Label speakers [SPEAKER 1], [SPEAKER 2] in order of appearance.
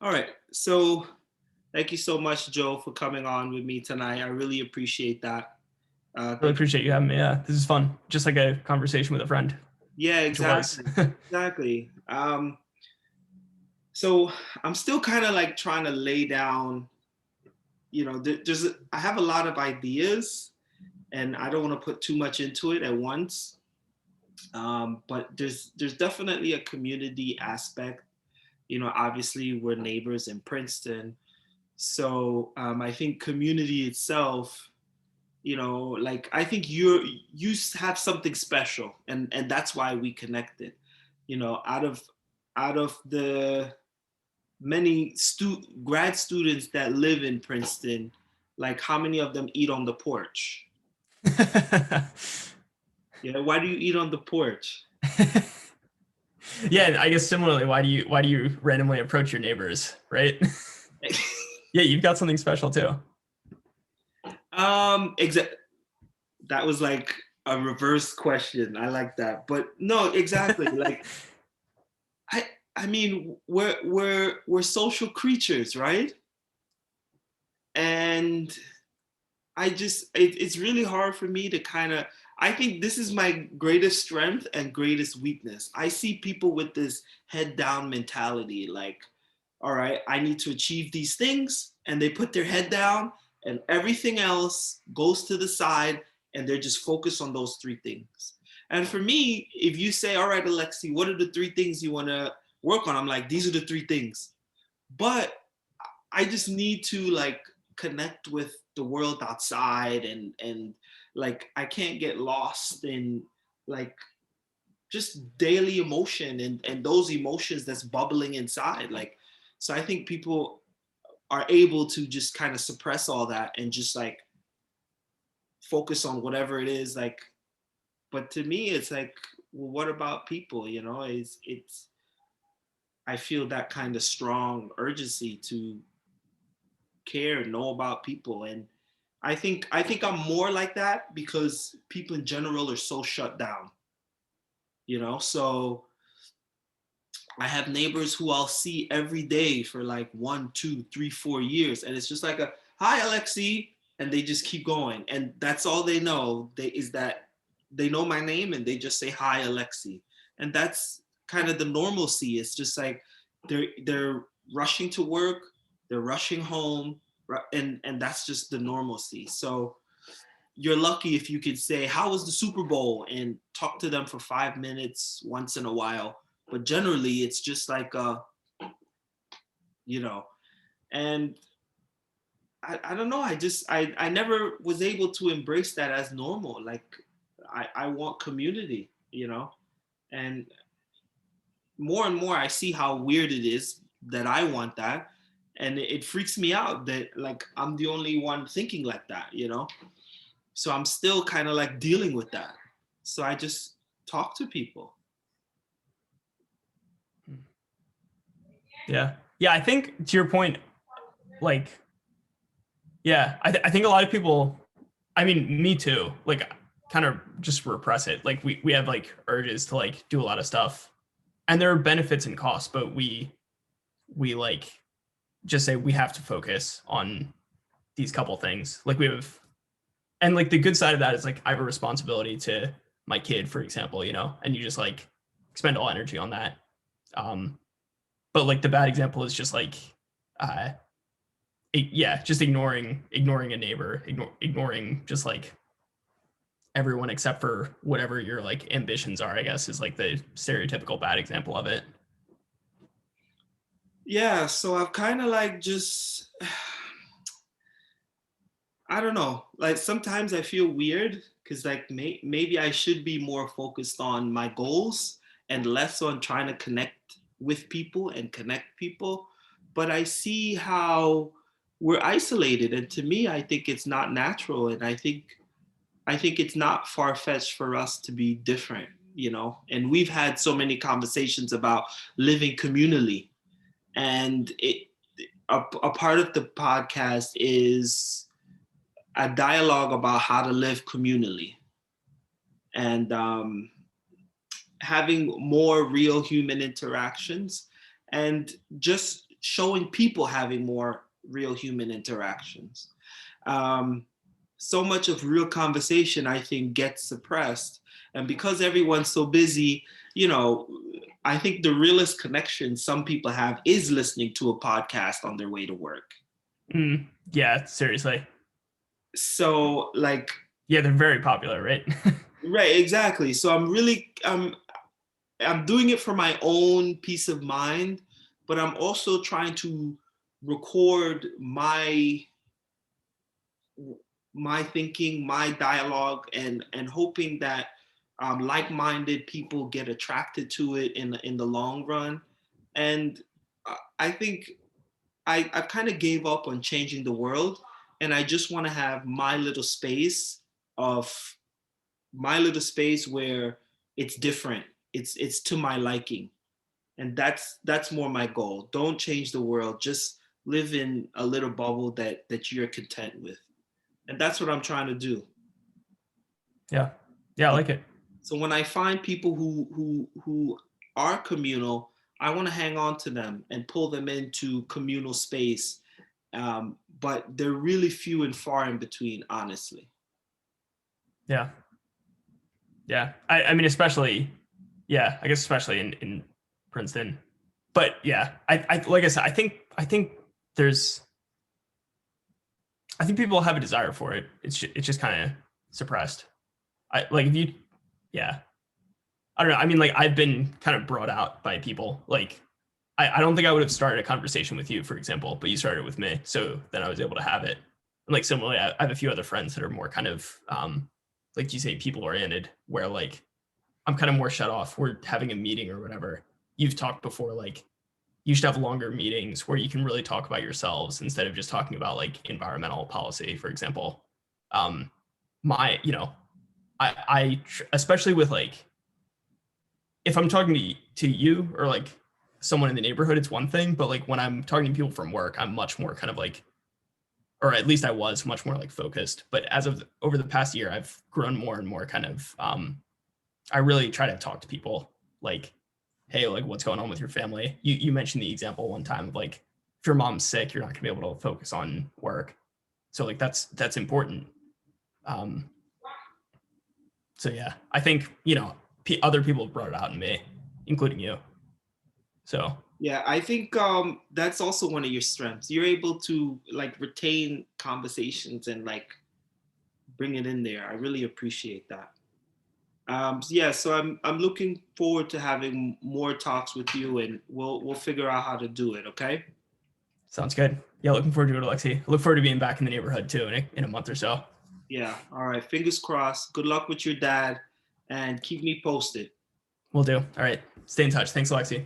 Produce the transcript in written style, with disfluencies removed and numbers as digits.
[SPEAKER 1] All right. So thank you so much, Joe, for coming on with me tonight. I really appreciate that.
[SPEAKER 2] Really
[SPEAKER 1] Thank you.
[SPEAKER 2] appreciate you having me. Yeah, this is fun. Just like a conversation with a friend,
[SPEAKER 1] Yeah,
[SPEAKER 2] which it was.
[SPEAKER 1] exactly. Exactly. So I'm still kind of like trying to lay down, there's I have a lot of ideas and I don't want to put too much into it at once. But there's definitely a community aspect. Obviously we're neighbors in Princeton. So I think community itself, like I think you have something special, and that's why we connected. Out of the many grad students that live in Princeton, like how many of them eat on the porch? Yeah, why do you eat on the porch?
[SPEAKER 2] Yeah, I guess similarly, why do you randomly approach your neighbors, right? Yeah, you've got something special too.
[SPEAKER 1] Exactly. That was like a reverse question. I like that, but no, exactly. Like I, I mean, we're social creatures, right? And it's really hard for me to kind of, I think this is my greatest strength and greatest weakness. I see people with this head down mentality, like, all right, I need to achieve these things, and they put their head down and everything else goes to the side, and they're just focused on those three things. And for me, if you say, all right, Alexi, what are the three things you want to work on? I'm like, these are the three things. But I just need to like connect with the world outside, and like I can't get lost in like just daily emotion, and those emotions that's bubbling inside. Like, so I think people are able to just kind of suppress all that and just like focus on whatever it is, like, but to me it's like, well, what about people? It's I feel that kind of strong urgency to care and know about people. And I think I'm more like that because people in general are so shut down, so I have neighbors who I'll see every day for like 1, 2, 3, 4 years, and it's just like a hi Alexi, and they just keep going, and that's all they know. Is that they know my name and they just say hi Alexi, and that's kind of the normalcy. It's just like they're rushing to work, they're rushing home, and that's just the normalcy. So you're lucky if you could say, how was the Super Bowl, and talk to them for 5 minutes once in a while. But generally, it's just like, you know, and I don't know. I never was able to embrace that as normal. Like, I want community, and more and more I see how weird it is that I want that. And it freaks me out that like I'm the only one thinking like that. So I'm still kind of like dealing with that. So I just talk to people.
[SPEAKER 2] Yeah, yeah. I think to your point, like, yeah, I think a lot of people. I mean, me too. Like, kind of just repress it. Like, we have like urges to like do a lot of stuff, and there are benefits and costs, but we like just say we have to focus on these couple things. Like we have, and like the good side of that is like I have a responsibility to my kid, for example, and you just like expend all energy on that. Um, but like the bad example is just like, uh, yeah, just ignoring a neighbor, ignoring just like everyone except for whatever your like ambitions are. I guess is like the stereotypical bad example of it.
[SPEAKER 1] Yeah, so I've kind of like just, I don't know. Like sometimes I feel weird because like maybe I should be more focused on my goals and less on trying to connect with people and connect people. But I see how we're isolated, and to me, I think it's not natural, and I think it's not far fetched for us to be different. And we've had so many conversations about living communally, and a part of the podcast is a dialogue about how to live communally, and having more real human interactions, and just showing people having more real human interactions. So much of real conversation, I think, gets suppressed. And because everyone's so busy, you know, I think the realest connection some people have is listening to a podcast on their way to work.
[SPEAKER 2] Yeah, seriously.
[SPEAKER 1] So like,
[SPEAKER 2] yeah, they're very popular, right?
[SPEAKER 1] right, exactly. So I'm doing it for my own peace of mind, but I'm also trying to record my thinking, my dialogue, and hoping that like-minded people get attracted to it in the long run. And I think I kind of gave up on changing the world, and I just want to have of my little space where it's different. It's to my liking, and that's more my goal. Don't change the world. Just live in a little bubble that you're content with, and that's what I'm trying to do.
[SPEAKER 2] Yeah, I like it.
[SPEAKER 1] So when I find people who are communal, I want to hang on to them and pull them into communal space. But they're really few and far in between, honestly.
[SPEAKER 2] Yeah. I mean, especially, I guess especially in Princeton. But yeah, I like I said, I think there's, I think people have a desire for it. It's just kind of suppressed. I like if you, yeah, I don't know. I mean, like I've been kind of brought out by people. Like I don't think I would have started a conversation with you, for example, but you started with me, so then I was able to have it. And like similarly, I have a few other friends that are more kind of like you say, people oriented, where like I'm kind of more shut off. We're having a meeting or whatever. You've talked before, like you should have longer meetings where you can really talk about yourselves instead of just talking about like environmental policy, for example. Um, you know, especially with like, if I'm talking to you or like someone in the neighborhood, it's one thing, but like when I'm talking to people from work, I'm much more kind of like, or at least I was much more like focused. But as of over the past year, I've grown more and more kind of, I really try to talk to people like, hey, like what's going on with your family? You mentioned the example one time of like, if your mom's sick, you're not gonna be able to focus on work. So like that's important. Um, so yeah, I think, you know, other people have brought it out in me, including you. So
[SPEAKER 1] Yeah, I think that's also one of your strengths. You're able to like retain conversations and like bring it in there. I really appreciate that. Yeah, so I'm looking forward to having more talks with you, and we'll figure out how to do it. Okay.
[SPEAKER 2] sounds good. Yeah, looking forward to it, Alexi. I look forward to being back in the neighborhood too in a month or so.
[SPEAKER 1] Yeah. All right. Fingers crossed. Good luck with your dad, and keep me posted.
[SPEAKER 2] Will do. All right. Stay in touch. Thanks, Alexi.